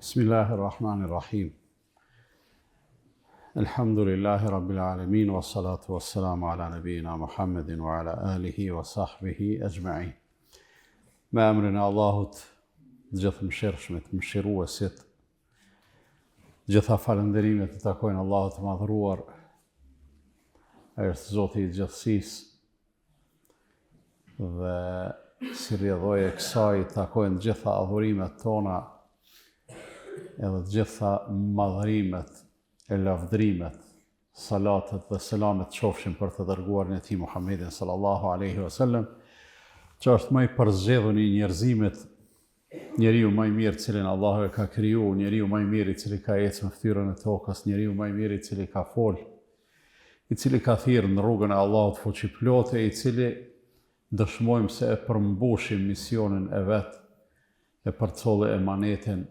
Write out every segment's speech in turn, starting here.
Bismillahirrahmanirrahim. Alhamdulillahi rabbil alamin wa salatu wa salamu ala nabiyina Muhammedin wa ala alihi wa sahbihi ajma'in. Me emrin e Allahut, gjithë mëshirshmit, mëshiruesit, gjitha falënderimet të takojnë Allahut të madhëruar, ai është Zoti i gjithësisë, dhe si rrjedhoi e kësaj takojnë gjitha adhurimet tona, edhe të gjitha madhërimet e lavdrimet, salatet dhe selamet qofshin për të dërguarin e tij Muhammedin sallallahu alaihi wasallam, që është më i përzgjedhur i njerëzimit, njeriu më i mirë cilin Allahu e ka kriju, njeriu më i mirë i cili ka ecë në fytyrën e tokës, njeriu më i mirë i cili ka fol, i cili ka thirrë në rrugën e Allahut fuqiplotë, i cili dëshmojmë se e përmbushim misionin e vet, e përcolli emanetin,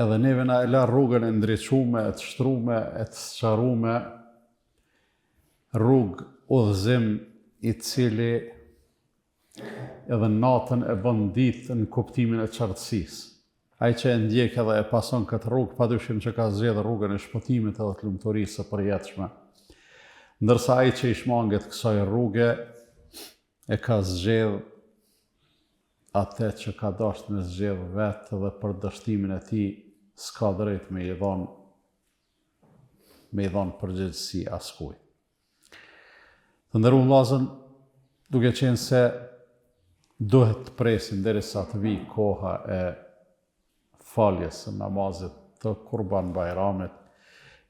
edhe neve na e la rrugën e ndriçume, e të shtrume, e të sqarume, rrugë udhëzim i cili edhe natën e bën ditë në kuptimin e qartësisë. Ai që e ndjek edhe e pason këtë rrugë, padyshim që ka zgjedhur rrugën e shpëtimit edhe të lumturisë së përjetshme. Ndërsa ai që i shmanget kësaj rruge e ka zgjedhur atë që ka dashur me zgjedh vetë dhe për dështimin e tij s'ka drejt me i dhon përgjegjësi askujt. Të nderuar vëllezër, duke qenë se duhet të presim derisa të vijë koha e faljes së namazit të Kurban Bayramit,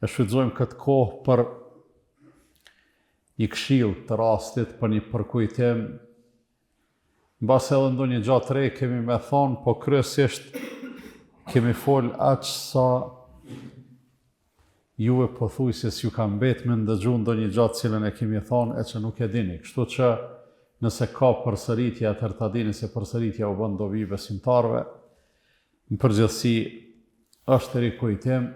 e shfrytëzojmë këtë kohë për një këshill të rastit, për një përkujtim. Mbas edhe ndonjë gjatë të re kemi me thonë, po kryesisht kemi fol aq sa juve pothuajse ju ka mbet me ndëgju ndonjë gjatë cilën e kemi thonë e që nuk e dini. Kështu që nëse ka përsëritje, atëherë ta dini se përsëritja u bën dobi besimtarëve. Në përgjithësi është rikujtim,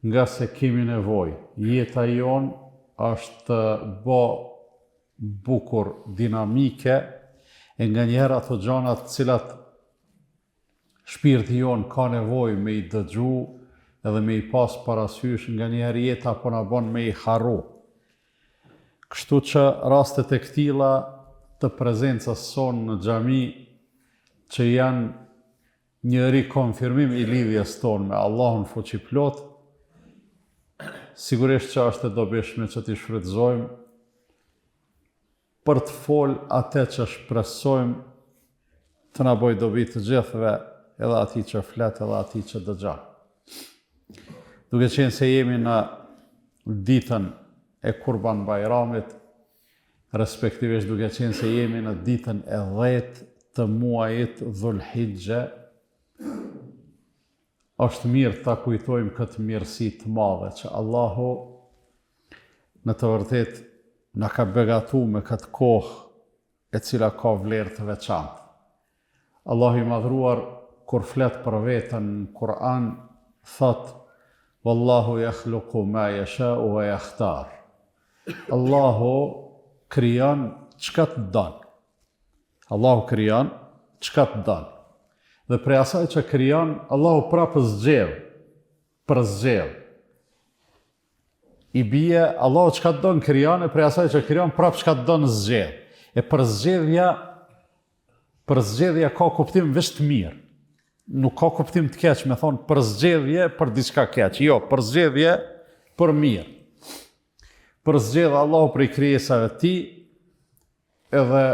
nga se kemi nevojë. Jeta jonë është bë bukur, dinamike, e nga njerë ato gjanat cilat shpirti jonë ka nevojë me i dëgju edhe me i pas parasysh, nga njerë jeta po na bën me i harru. Kështu që rastet e këtilla të prezencës sonë në xhami, që janë një rikonfirmim i lidhjes tonë me Allahun fuqiplot, sigurisht që është e dobishme që t'i shfrytëzojmë për të fol atë që shpresojmë të na bëjë dobi të gjithëve, edhe atij që flet, edhe atij që dëgjon. Duke qenë se jemi në ditën e Kurban Bayramit, respektivisht duke qenë se jemi në ditën e 10 të muajit Dhulhijhe, është mirë ta kujtojmë këtë mirësi të madhe që Allahu në të vërtetë na ka begatu me këtë kohë e cila ka vlerë të veçantë. Allahu i madhruar, kur flet për veten në Kur'an, thot: Wallahu yakhluqu ma yasha'u wa yakhtar. Allahu krijon çka të don. Allahu krijon çka të don. Dhe prej asaj që krijon, Allahu prapë përzgjedh. I bie, Allahu çka të don krijon, e prej asaj që krijon prapë çka të don zgjedh. E përzgjedhja ka kuptim veç të mirë. Nuk ka kuptim të keq me thonë përzgjedhje për diçka keq. Jo, përzgjedhje për mirë. Përzgjedh Allahu prej krijesave të tij, edhe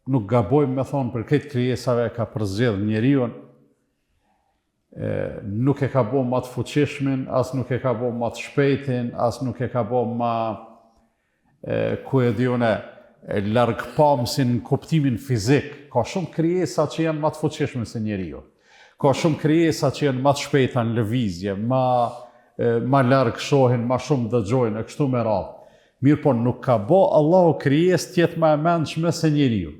nuk gabojmë me thonë për këtë krijesave ka përzgjedh njeriu. Nuk e ka bo ma të fuqishmin, as nuk e ka bo ma të shpejtin, as nuk e ka bo ma, largpamësin në kuptimin fizik. Ka shumë krijesa që janë ma të fuqishme se njeriu. Ka shumë krijesa që janë ma të shpejta në lëvizje, ma larg shohin, ma shumë dëgjojnë, e kështu me radhë. Mirë po nuk ka bo Allahu krijesë tjetë ma e mendshme se njeriu.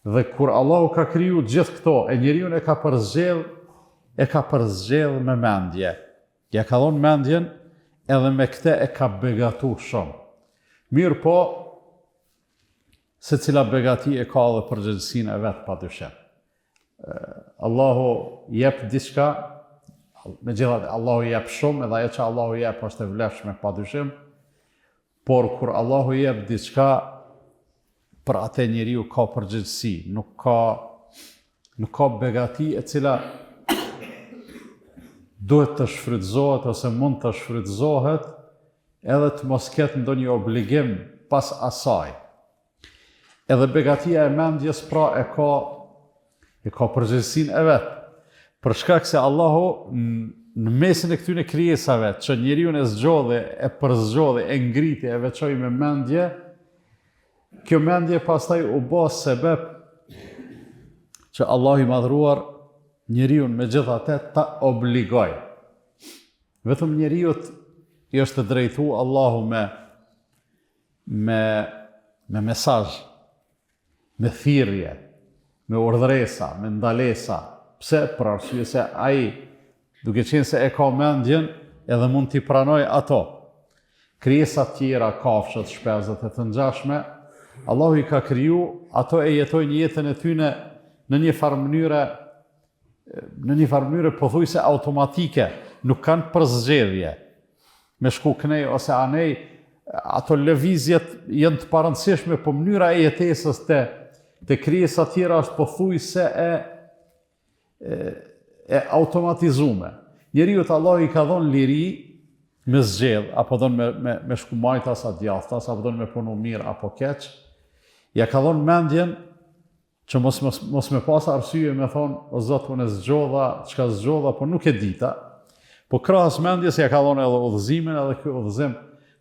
Dhe kur Allahu ka kriju gjithë këto, e njeriu e ka përzgjedh me mendje. Ja ka dhënë mendjen, edhe me këte e ka begatu shumë. Mirë po, se cila begati e ka dhe përgjegjësinë e vetë padyshim. Allahu jep diçka, megjithatë Allahu jep shumë edhe ajo që Allahu jep është e vlefshme padyshim, por kur Allahu jep diçka, për atë njeriu ka përgjegjësi, nuk ka begati e cila duhet të shfrytëzohet ose mund të shfrytëzohet edhe të mos ketë ndonjë obligim pas asaj. Edhe begatia e mendjes pra e ka përgjegjësinë e vet. Për shkak se Allahu në mesin e këtyre krijesave që njeriu e zgjodhi, e përzgjodhi, e ngriti, e veçoi me mendje, kjo mendje pastaj u bë sebeb që Allahu i madhruar njeriu megjithatë ta obligoj. Vetëm njeriu i është të drejtuar Allahu me mesazh, me thirrje, me urdhresa, me ndalesa. Pse? Për arsye se ai, duke qenë se e ka mendjen, edhe mund t'i pranoj ato. Krijesat tjera, kafshët, shpezët e të ngjashme, Allahu i ka kriju, ato e jetojnë jetën e tyne në një farë mënyre pothuajse automatike, nuk kanë përzgjedhje. Me shku kënej ose anej, ato lëvizjet janë të parëndësishme, po mënyra e jetesës të krijesat tjera është pothuajse e automatizume. Njeriu Allahu i ka dhënë liri me zgjedh, apo dhënë me shku majtas a djathtas, apo dhënë me punu mirë apo keq. Ja ka dhënë mendjen që mos me pas arsye me thonë, o Zot, unë çka zgjodha, po nuk e dita. Po krahas mendjes ja ka dhënë edhe udhëzimin, edhe ky udhëzim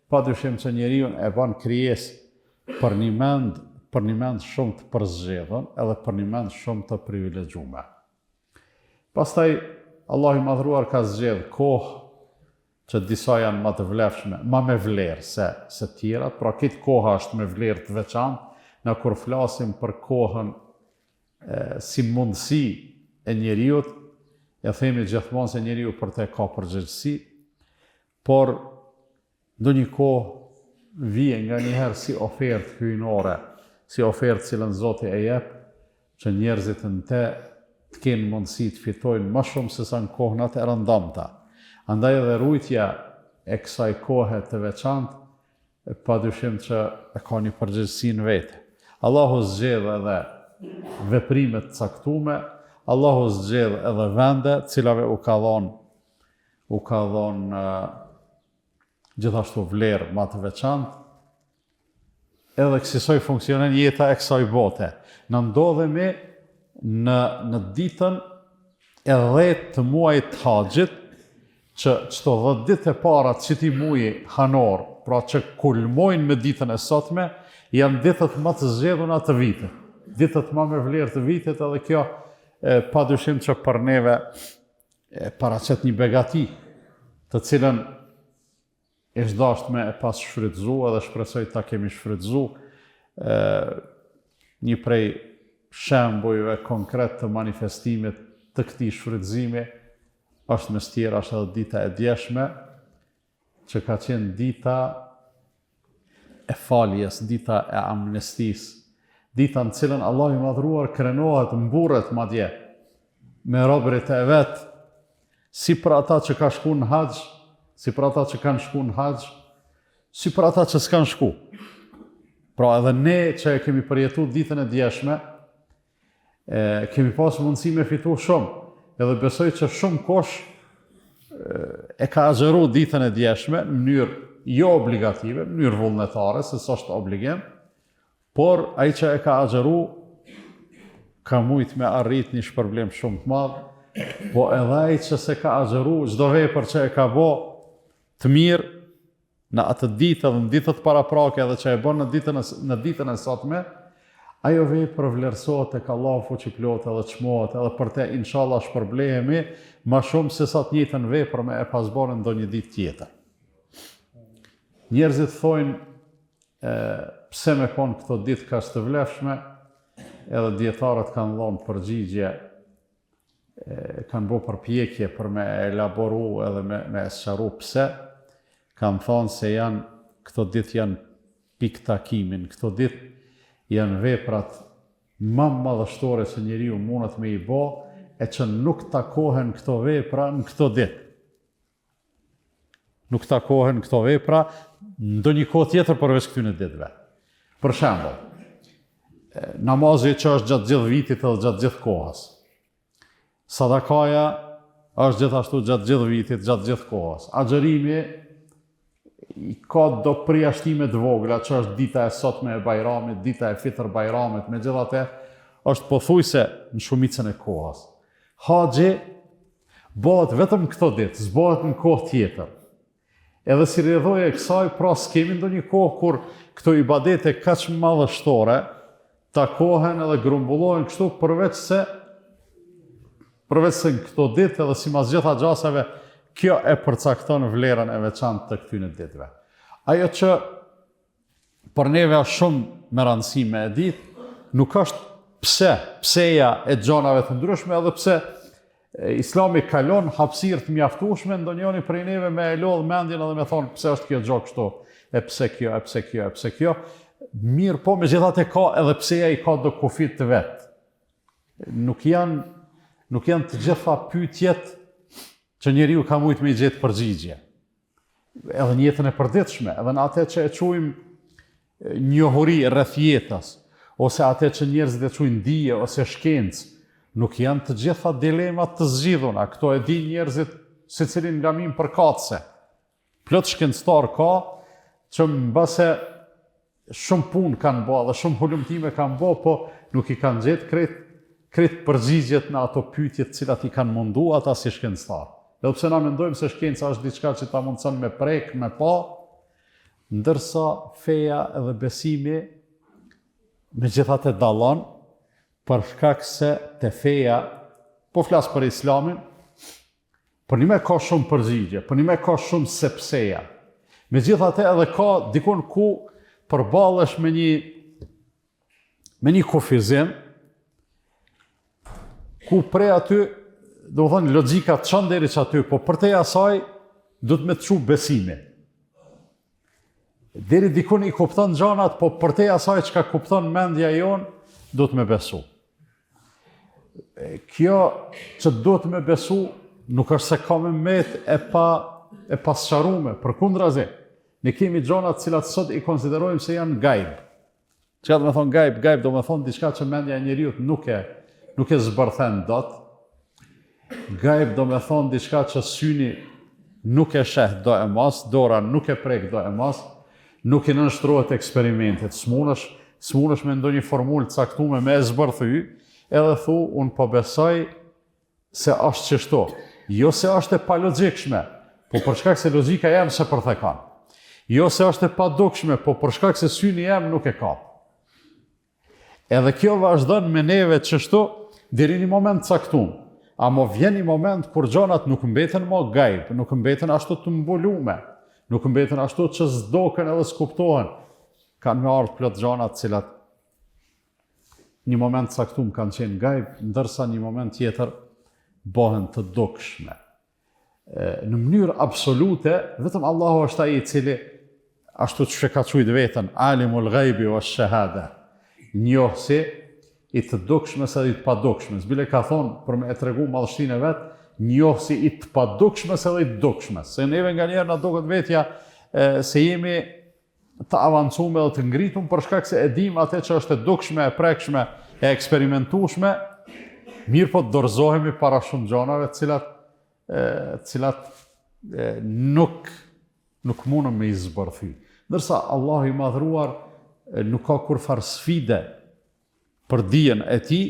padyshim që njeriu e bën krijesë për një mend shumë të përzgjedhur, edhe për një mend shumë të privilegjuar. Pastaj Allahu i madhruar ka zgjedh kohë që disa janë më të vlefshme, më me vlerë se tjerat, pra këtë koha është me vlerë të veçantë. Na kur flasim për kohën si mundësi e njeriut, ja themi gjithmonë se njeriu për te ka përgjegjësi, por ndonjë kohë vije nga njëherë si ofertë hyjnore, si ofertë cilën Zoti e jep, që njerëzit në te të kenë mundësi të fitojnë më shumë se sa në kohënat e rëndomta. Andaj edhe rujtja e kësaj kohe të veçantë, padyshim që e ka një përgjegjësi në vete. Allahu zgjedh edhe veprimet të caktuara, Allahu zgjedh edhe vende, cilave u ka dhënë gjithashtu vlerë më të veçantë, edhe kësaj funksionon jeta e kësaj bote. Në ndodhemi në ditën e 10 të muajit haxhit, që çdo 10 ditë e para të këtij muaji hanor, pra që kulmojnë me ditën e sotme, janë ditët më të zgjedhura të vitit. Ditët më me vlerë të vitit, edhe kjo padyshim që për neve paraqet një begati, të cilën është dashur me e pas shfrytëzuar dhe shpresoj ta kemi shfrytëzuar. Një prej shembujve konkret të manifestimit të këtij shfrytëzimi është mes tjera është edhe dita e djeshme, që ka qenë dita e faljes, dita e amnestisë, dita në cilën Allahu i madhruar krenohet, mburret madje me robërit e vet, si për ata që ka shku në haxh, si për ata që kanë shku në haxh, si për ata që s'kan shku. Pra edhe ne që e kemi përjetuar ditën e djeshme, kemi pas mundësi me fitu shumë, edhe besoj që shumë kosh e ka agjeru ditën e djeshme në mënyrë jo obligative, në mënyrë vullnetare, se s'është obligim, por ai që e ka agjeru ka mujt me arrit një shpërblim shumë të madh, po edhe ai që se ka agjeru çdo vepër që e ka bë të mirë në atë ditë dhe në ditët paraprake edhe që e bën në ditën e sotme, ajo vepër vlerësohet tek Allahu fuqiplot edhe çmohet, edhe për te inshallah shpërblehemi më shumë se sa të njëjtën vepër me e pasbërë ndonjë ditë tjetër. Njerëzit thojnë pse me konë këto ditë kaq të vlefshme, edhe dietarët kanë dhënë përgjigje, kanë bërë përpjekje për me elaboru edhe me sqaru pse. Kanë thonë se këto ditë janë pikë takimin, këto ditë janë veprat më madhështore që njeriu mundet me I bë, e që nuk takohen këto vepra në këto ditë. Nuk takohen këto vepra ndonjë kohë tjetër përveç këtyre ditëve. Për shembull, namazi që është gjatë gjithë vitit edhe gjatë gjithë kohës. Sadakaja është gjithashtu gjatë gjithë vitit, gjatë gjithë kohës. Agjërimi I ka do përjashtime të vogla, që është dita e sotme e Bajramit, dita e Fitr Bajramit, megjithatë është pothuajse në shumicën e kohës. Haxhi bëhet vetëm këto ditë, s'bëhet në kohë tjetër. Edhe si rrjedhoja e kësaj, pra s'kemi ndonjë kohë kur këto ibadete kaq madhështore takohen edhe grumbullohen kështu përveç se në këto ditë edhe sipas gjitha gjasave, kjo e përcakton vlerën e veçantë të këtyre ditëve. Ajo që për neve është shumë me rëndësi me e ditë, nuk është pseja e gjonave të ndryshme, edhe pse Islami kalon hapësirë të mjaftueshme, ndonjëri prej neve me e lodh mendjen edhe me thonë pse është kjo gjë kështu, e pse kjo. Mirë po, megjithatë ka edhe pseja I ka do kufit të vet. Nuk janë të gjitha pyetjet që njeriu ka mujt me I gjetë përgjigje. Edhe në jetën e përditshme, edhe në atë që e quajmë njohuri rreth jetës, ose atë që njerëzit e quajnë dije ose shkencë, nuk janë të gjitha dilemat të zgjidhura. Këto e din njerëzit secilin nga min përkatëse. Plot shkencëtar ka që mbase shumë punë kanë bë dhe shumë hulumtime kanë bë, po nuk I kanë gjetë krejt përgjigjet në ato pyetje të cilat I kanë mundu ata si shkencëtar. Edhe pse na mendojmë se shkenca është diçka që ta mundson me prek, me pa, ndërsa feja edhe besimi megjithatë dallon për shkak se te feja, po flas për Islamin, për një me ka shumë përgjigje, për një me ka shumë sepseja. Megjithatë edhe ka dikun ku përballesh me një kufizim, ku prej aty, do të thonë, logjika të çon deri aty, po përtej asaj do të më të çu besimi. Deri dikun I kupton gjanat, po përtej asaj çka kupton mendja jon, do të më besu. Kjo që do të më besu nuk është se ka me met e pasqarume, përkundrazi. Ne kemi gjana të cilat sot I konsiderojmë se janë gajb. Çka do të thonë gajb? Gajb do të thonë diçka që mendja e njeriu nuk e zbërthen dot. Gajb do të thonë diçka që syni nuk e sheh do e mos, dora nuk e prek do e mos, nuk I nënshtrohet eksperimentit. S'munësh me ndonjë formulë caktuar me e zbërthy, edhe thu unë po besoj se është çështo. Jo se është e palogjikshme, po për shkak se logjika jam se përthekon. Jo se është e padukshme, po për shkak se syni jam nuk e ka. Edhe kjo vazhdon me neve çështo deri në moment caktuar. Amo vjen një moment kur gjonat nuk mbeten më gajb, nuk mbeten ashtu të mbulume, nuk mbeten ashtu që s'doken edhe s'kuptohen. Kanë me ardhur plot gjonat cilat një moment caktuar kanë qenë gajb, ndërsa një moment tjetër bëhen të dukshme. Në mënyrë absolute, vetëm Allahu është ai I cili ashtu që ka thujt veten, alimul ghaibi wash shahada. Njohësi I të dukshmes edhe I të padukshmes. Bile ka thonë, për me e tregu madhështinë e vetë, njohësi I të padukshmes edhe I të dukshmes. Se neve nga njerë na duket vetja se jemi të avancume dhe të ngritum për shkak se e dim atë që është e dukshme, e prekshme, e eksperimentueshme, mirë po të dorëzohemi para shumë gjonave cilat nuk mundëm me I zbërthy. Ndërsa Allahu I madhruar nuk ka kurfar sfide për dijen e tij,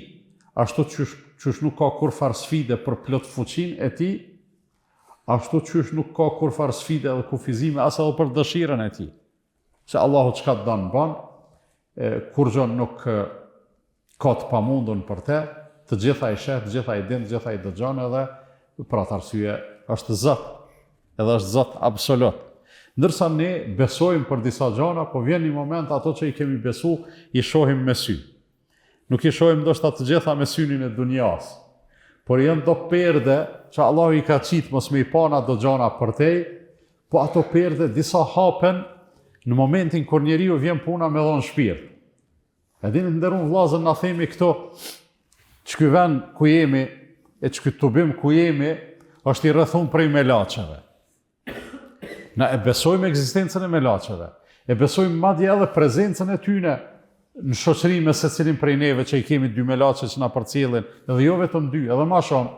ashtu qysh nuk ka kurfar sfide për plot fuqinë e tij, ashtu qysh nuk ka kurfar sfide dhe kufizime as edhe për dëshirën e tij. Se Allahu çka don bën, kurrë nuk ka të pamundun për të gjitha I sheh, të gjitha I din, të gjitha I dëgjon edhe për atë arsye është Zot, edhe është Zot absolut. Ndërsa ne besojmë për disa gjëra, po vjen një moment ato që I kemi besu, I shohim me sy. Nuk I shohim ndoshta të gjitha me synin e dunjas, por janë do perde që Allahu I ka qitë mos me I pana do gjëra për te, po ato perde disa hapen në momentin kur njeriu vjen puna me dhon shpirt. E dini të nderuar vëllezër, na themi këto që ky vend ku jemi e që ky tubim ku jemi është i rrethuar prej melaçeve. Na e besojmë ekzistencën e melaçeve. E besojmë madje edhe prezencën e tyne në shoqëri me secilin prej neve që i kemi 2 melaçe që na përcjellin, edhe jo vetëm 2, edhe më shumë.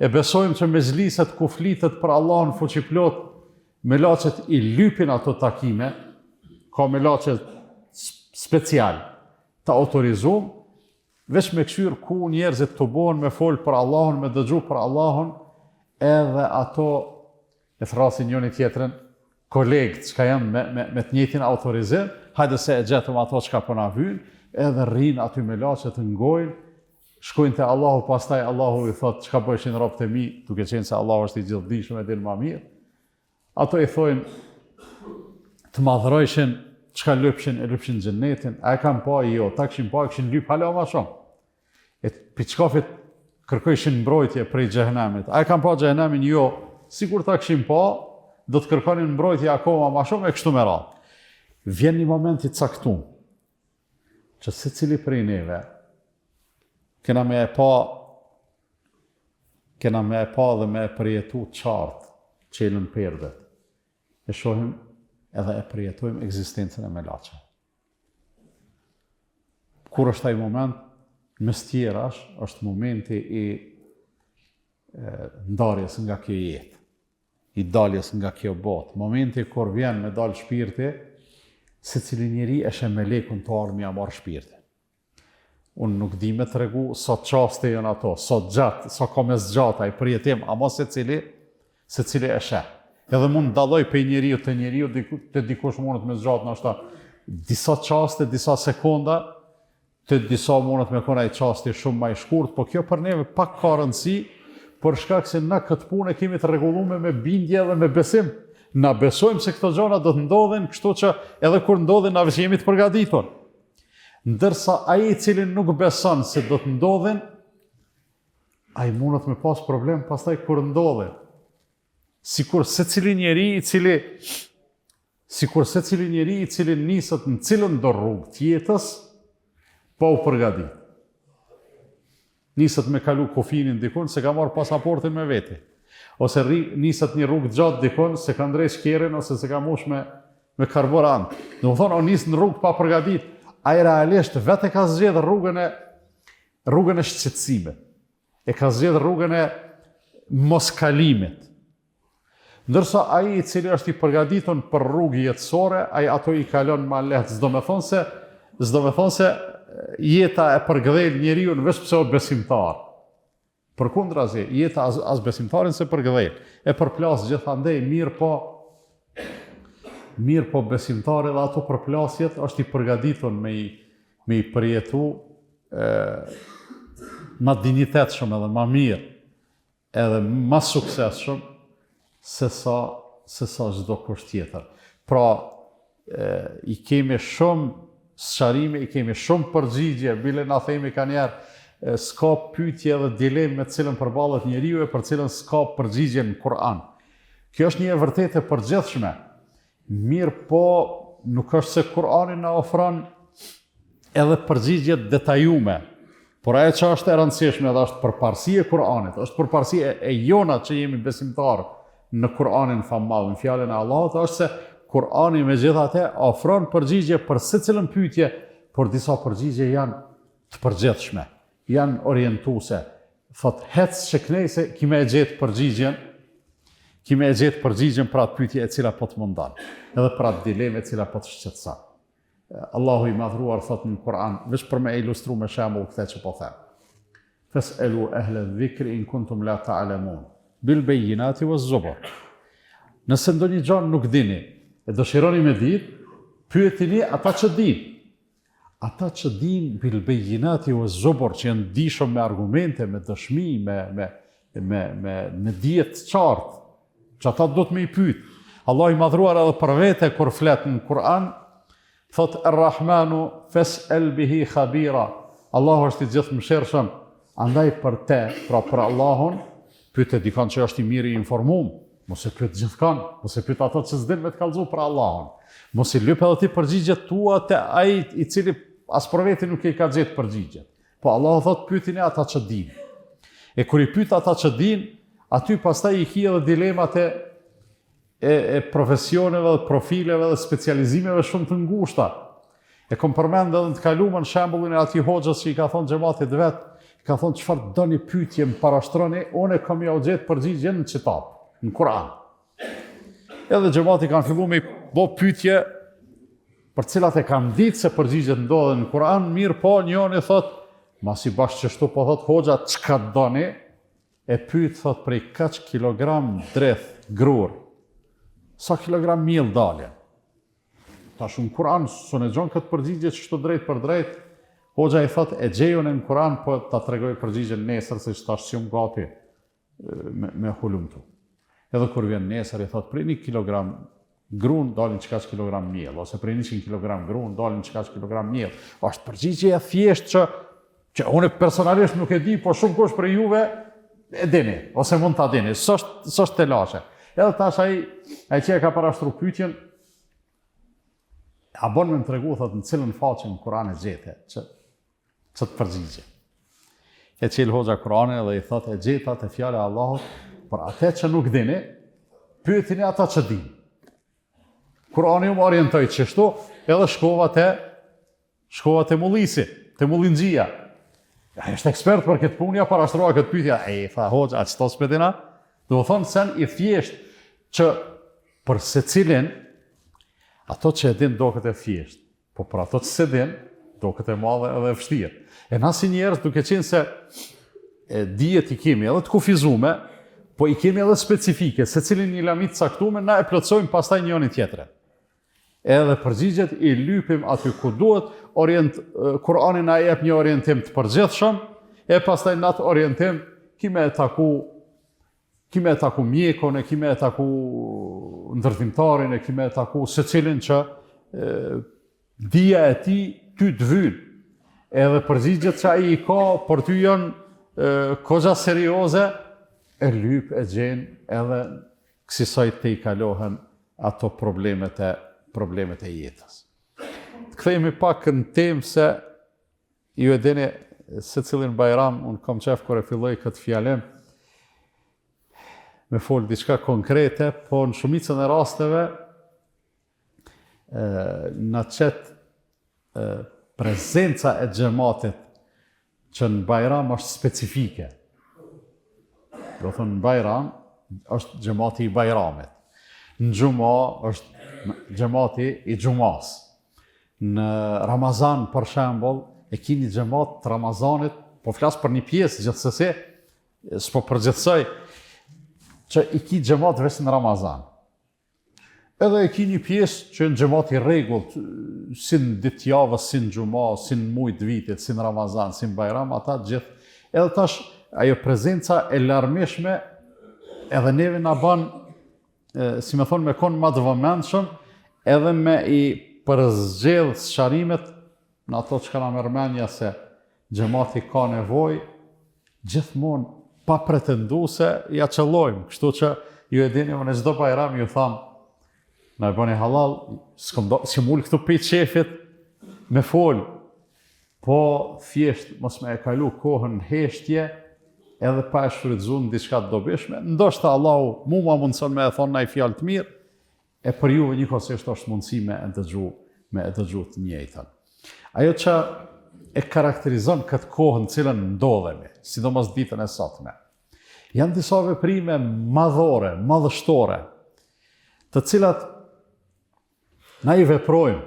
E besojmë që mezhliset ku flitet për Allahun fuqiplot, melaçet i lypin ato takime, ka melaçe special të autorizuar, veç me këshyr ku njerëzit të bohen me fol për Allahun, me dëgju për Allahun, edhe ato e thrasin njëri tjetrin, kolegët që janë me të njëjtin autorizim, hajde se e gjetëm ato që ka po na vyn, edhe rrinë aty melaçe të ngojnë, shkojnë te Allahu, pastaj Allahu i thotë çka bëjshin robët e mi, duke qenë se Allahu është i gjithdijshëm e din më mirë. Ato i thojnë të madhrojshin çka lypshin, e lypshin xhenetin, a e kanë pa jo, ta kishin pa, kishin lyp hala më shumë. E piçkafit kërkojshin mbrojtje prej xhehenamit. A e kanë pa xhehenamin? Jo, sigur ta kishin pa, do të kërkonin mbrojtje akoma më shumë e kështu me radhë. Vjen një moment i caktuar që secili prej neve kena me e pa dhe me e përjetu qartë qelën perdet. E shohim edhe e përjetojmë ekzistencën e melaçeve. Kur është ai moment, mes tjerash, është momenti i ndarjes nga kjo jetë, i daljes nga kjo botë, momenti kur vjen me dal shpirti, secili njeri e sheh melekun të ardhmë ja marr shpirtin. Unë nuk di me tregu sa çaste janë ato, sa gjatë, sa ka mes gjata i përjetim, ama secili e sheh. Edhe mund dalloj prej njeriu te njeriu, te dikush mundet me zgjat ndoshta disa çaste, disa sekonda, te disa mundet me qenë ai çasti shumë më i shkurt, po kjo për neve pak ka rëndësi, për shkak se na këtë punë kemi të rregulluar me bindje dhe me besim. Na besojmë se këto gjëra do të ndodhin, kështu që edhe kur ndodhin na jemi të përgatitur. Ndërsa ai i cili nuk beson se do të ndodhin, ai mundet me pas problem pastaj kur ndodhin. Sikur secili njeri i cili niset në cilën do rrugë të jetës, pa u përgatit. Niset me kalu kufinin dikun se ka marrë pasaportin me veti. Ose niset një rrugë gjatë dikun se ka ndrej shkerin ose se ka mush me karburant. Do të thonë, o nis në rrugë pa përgatit, ai realisht vetë ka zgjedhë rrugën e shqetësimit. E ka zgjedhë rrugën e moskalimit. Ndërsa ai i cili është i përgatitur për rrugë jetësore, ai ato i kalon më lehtë. S'do me thonë se jeta e përgëdhel njeriu vetëm pse është besimtar. Përkundrazi, jeta as besimtarin se përgëdhel. E përplas gjithandej mirë po besimtari dhe ato përplasjet është i përgatitur me i përjetu ma dignitetshëm edhe ma mirë, edhe ma suksesshëm se sa çdo kusht tjetër. Pra, i kemi shumë sqarime, i kemi shumë përgjigje, bile na themi ka njerë, s'ka pyetje dhe dilemë me cilën përballet njeriu e për cilën s'ka përgjigje në Kur'an. Kjo është një e vërtetë e përgjithshme. Mirë po, nuk është se Kur'ani na ofron edhe përgjigje detajume, por ajo që është e rëndësishme dhe është përparësi e Kur'anit, është përparësi e jona që jemi besimtarë në Kur'anin famall, në fjalën e Allahut, është se Kur'ani megjithatë ofron përgjigje për secilën pyetje, por disa përgjigje janë të përgjithshme, janë orientuese. Thot hec që knejse kime e gjetë përgjigjen për atë pyetje e cila po të mundon, edhe për atë dileme e cila po të shqetëson. Allahu i madhruar thot në Kur'an, veç për me ilustru me shembull këtë që po them. Fas'alu ahla dhikri in kuntum la ta'lamun bil bayyinati waz zubur. Nëse ndonjë gjë nuk dini e dëshironi me ditë, pyetini ata që dinë. Ata që dinë bil bayyinati waz zubur, që janë dishëm me argumente, me dëshmi, me dije të qartë, që ata do të më i pyet. Allah i madhruar edhe për vete kur flet në Kur'an, thot Ar-Rahmanu fas'al bihi khabira. Allahu është i gjithëmshirshëm, andaj për te, pra për Allahun, pyet dikon që është i mirë i informuar, mos e pyet gjithkan, mos e pyet ato që s'din me të kallëzu për Allahun. Mos i lyp edhe ti përgjigjet tua te ai i cili as për veti nuk i ka gjetë përgjigjet. Po Allah thot pyetini ata që din. E kur i pyet ata që din, aty pastaj i ki edhe dilemat e profesioneve, dhe profileve dhe specializimeve shumë të ngushta. E kom përmend edhe në të kaluamën shembullin e atij hoxhës që i ka thonë xhamatit vet, ka thonë çfarë doni pyetje më parashtroni, unë kam ja u gjetë përgjigjen në citat, në Kur'an. Edhe xhamati kanë filluar me bë pyetje për cilat e kanë ditë se përgjigjet ndodhen në Kur'an, mirë po njëri thot, masi bashkë qështu po thot hoxha, çka doni? E pyet thot prej kaç kilogram dreth grur, sa kilogram miell dalin. Tash në Kur'an s'u gjon këtë përgjigje çështu drejt për drejt. Hoxha i thot e gjejun në Kur'an, po ta tregoj përgjigjen nesër se tash si gati me hulumtu. Edhe kur vjen nesër i thot prej 1 kilogram grun dalin çkaç kilogram miell, ose prej 100 kilogram grun dalin çkaç kilogram miell. Është përgjigje e thjeshtë që unë personalisht nuk e di, po shumë kush për juve e dini, ose mund ta dini, s'është telashe. Edhe tash ai që e ka parashtruar pyetjen, a bon me më tregu, thot, në cilën faqe në Kur'an e gjete, që të përgjigje. E qel hoxha Kur'anin dhe i thot, e gjeta të fjale Allahut, për atë që nuk dini, pyetini ata që din. Kur'ani më orientoj qështu, edhe shkova te mullisi, te mullinxhia. Ja, është ekspert për këtë punë, ja parashtrova këtë pyetje. Tha hoxha, a çto s'pedina? Do të thonë sen i thjesht që për secilin ato që e din do këtë e thjesht, po për ato që se din, do këtë e madhe edhe e vështirë. E na si njerëz duke qenë se dijet i kemi edhe të kufizume, po i kemi edhe specifike, se cilin një lamit caktume, na e plotësojmë pastaj njëri tjetrin. Edhe përgjigjet i lypim aty ku duhet, Kur'ani na jep një orientim të përgjithshëm, e pastaj në atë orientim kime e taku mjekon, kime e taku ndërtimtarin, kime e taku secilin që dija e ti ty të vyn. Edhe përgjigjet që ai i ka për ty janë koza serioze, e lyp e gjen edhe kësaj të i kalohen ato problemet e jetës. Të kthehemi pak në temë se ju e dini se cilin bajram, unë kam qef kër e filloj këtë fjalim, me folë diçka konkrete, po në shumicën e rasteve në qëtë prezenca e xhamatit që në bajram është specifike. Do thënë në bajram është xhamati i bajramit. Në xhuma është xhamati i xhumas. Në Ramazan, për shembull, e kini xhamat të Ramazanit, po flas për një pjesë gjithsesi, s'po përgjithsoj, që i ki xhamat vetëm në Ramazan. Edhe e ki një pjesë që në xhamat i rregullt, si në ditë javës, si në xhuma, si në muaj të vitit, si në Ramazan, si në bajram, ata gjithë. Edhe tash ajo prezenca e larmishme edhe neve na bën, si me thonë, me konë ma të vëmendshëm, edhe me i përzgjedh sqarimet në ato që kanë mërmenja se xhamati ka nevojë, gjithmonë pa pretendu se ja qëllojmë. Kështu që ju e dini, në çdo bajram ju tham, na e bëni halal, si mul këtu pe qefit me fol, po thjesht mos me e kalu kohën në heshtje, edhe pa e shfrytzuar diçka të dobishme. Ndoshta Allahu mua mundson me e thonë ndaj fjalë të mirë, e për juve njëkohësisht është mundësi me e dëgju të njëjtën. Ajo që e karakterizon këtë kohë në cilën ndodhemi, sidomos ditën e sotme, janë disa veprime madhore, madhështore, të cilat na i veprojmë,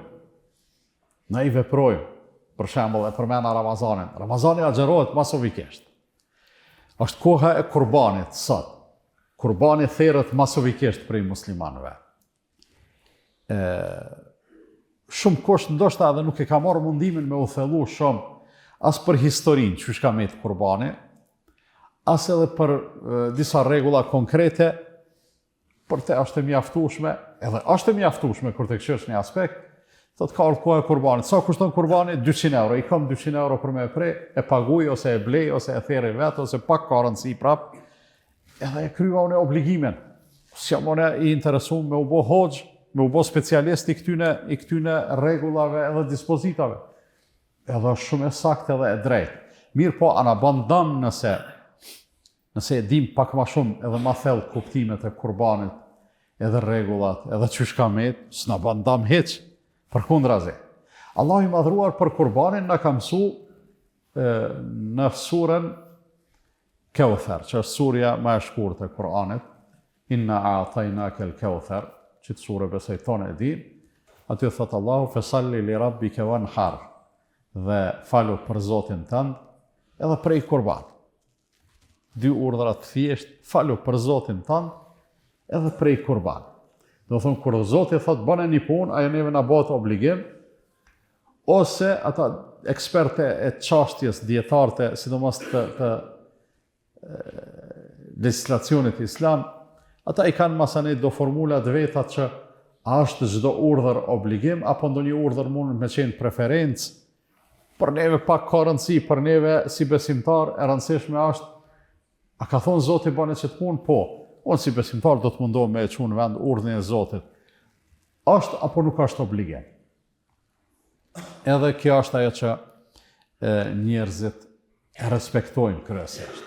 për shembull e përmenda Ramazanin. Ramazani agjerohet masovikisht. Është koha e kurbanit sot. Kurbani therrët masovikisht prej muslimanëve. Shumë kush ndoshta edhe nuk e ka marrë mundimin me u thellu shumë as për historinë që shka me të kurbani, as edhe për disa rregulla konkrete, për te është e mjaftueshme, edhe është e mjaftueshme kur të këshirsh një aspekt, thot ka koha e kurbanit. Sa kushton kurbani? 200 euro. I kam 200 euro për me e prej, e paguj, ose e blej, ose e therri vetë, ose pak ka rëndësi prap, edhe e krya unë obligimin. Si jam unë i interesuar me u bo hoxh, me u bo specialist i këtyne rregullave edhe dispozitave. edhe është shumë e saktë edhe e drejtë. Mirë po, ana bën dëm nëse e dim pak ma shumë edhe ma thellë kuptimet e kurbanit, edhe rregullat, edhe çysh ka met, s'na bën dëm hiç, përkundrazi. Allahu i madhruar për kurbanin na ka mësuar në surën Kauthar, që është surja më e shkurtër e Kur'anit, Inna a'tainaka al-Kauthar, që të surë besoj tonë e din, aty thot Allahu fesalli li rabbika wanhar, dhe falu për Zotin tënd, edhe prej kurban. Dy urdhra të thjesht, falu për Zotin tënd, edhe prej kurban. Do thonë, kur Zoti thot bëne një punë, ajo neve na bëhet obligim, ose ata eksperte e çështjes dietare, sidomos të legislacionit islam, ata i kanë masanet do formulat veta që a është çdo urdhër obligim, apo ndonjë urdhër mund me qenë preferencë. Për neve pak ka rëndësi, për neve si besimtar e rëndësishme është, a ka thonë Zoti bane që të punë? Po, unë si besimtar do të mundohem me e qunë vend urdhën e Zotit. Është apo nuk është obligim? Edhe kjo është ajo që njerëzit e respektojnë kryesisht.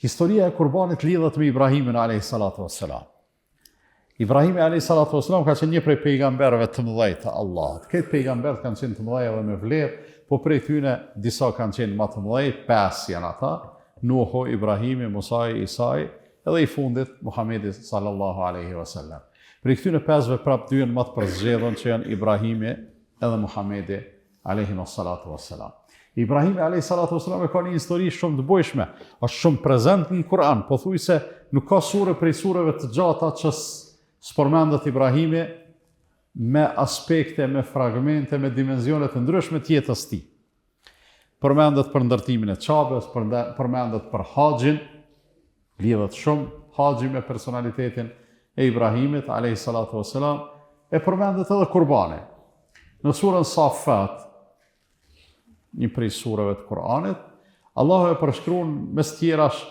Historia e kurbanit lidhet me Ibrahimin a.s. Ibrahimi a.s. ka qenë një prej pejgamberëve të mëdhej të Allahut. Këtë pejgamberët kanë qenë të mëdhej edhe me vlerë, po prej tyre disa kanë qenë më të mëdhej, 5 janë ata: Nuhu, Ibrahimi, Musa, Isa, edhe i fundit Muhamedi sallallahu alaihi wasallam. Prej këtyre 5-ve prap 2 janë më të përzgjedhur, që janë Ibrahimi edhe Muhamedi alaihi wassalam. Ibrahimi alayhi salatu wasalam ka një histori shumë të bujshme, është shumë prezent në Kur'an, pothuajse nuk ka sure prej sureve të gjata që s'përmendet Ibrahimi me aspekte, me fragmente, me dimensione të ndryshme të jetës tij. Përmendet për ndërtimin e Çabes, përmendet për haxhin, lidhet shumë haxhi me personalitetin e Ibrahimit alayhi salatu wasalam, e përmendet edhe kurbani. Në surën Safat, një prej sureve të Kur'anit, Allahu e përshkruan mes tjerash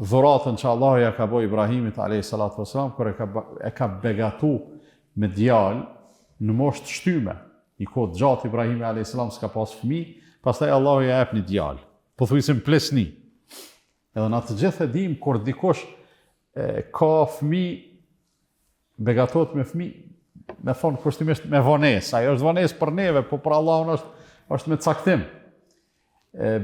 dhuratën që Allahu ja ka bëu Ibrahimit alayhi salatu wasalam kur e ka begatu me djalë në moshë të shtyme. Një kohë gjatë Ibrahimi alayhi salam s'ka pas fëmijë, pastaj Allahu ja jep një djalë, pothuajse në plesni. Edhe në të gjithë e dim kur dikush ka fëmijë, begatohet me fëmijë, me thonë kushtimisht me vonesë. Ajo është vonesë për neve, po për Allahun është me caktim.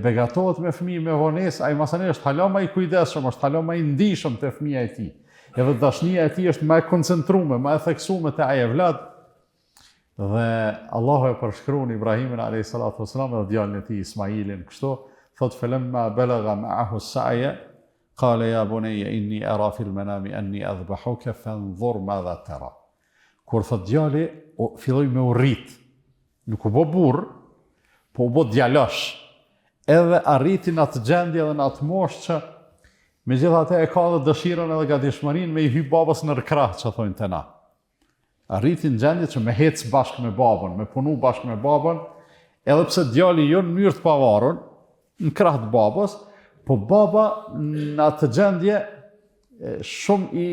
Begatohet me fëmijë me vonesë, ai masani është hala më i kujdesshëm, është hala më i ndihshëm te fëmia e tij. Edhe dashnia e tij është më e koncentruar, më e theksuar te ai evlad. Dhe Allahu e përshkruan Ibrahimin alayhi salatu wasalam dhe djalin e tij Ismailin kështu, thot falamma balagha ma'ahu as-sa'ya qala ya bunayya inni ara fil manami anni adhbahuka fanzur madha tara. Kur thot djali, filloi me u rrit. Nuk u bë burr, po u bë djalosh. Edhe arriti në atë gjendje dhe në atë moshë që megjithatë e ka edhe dëshirën edhe gatishmërinë me i hy babës në krah, që thonë te na. Arriti në gjendje që me hec bashkë me babën, me punu bashkë me babën, edhe pse djali jo në mënyrë të pavarur, në krah të babës, po baba në atë gjendje shumë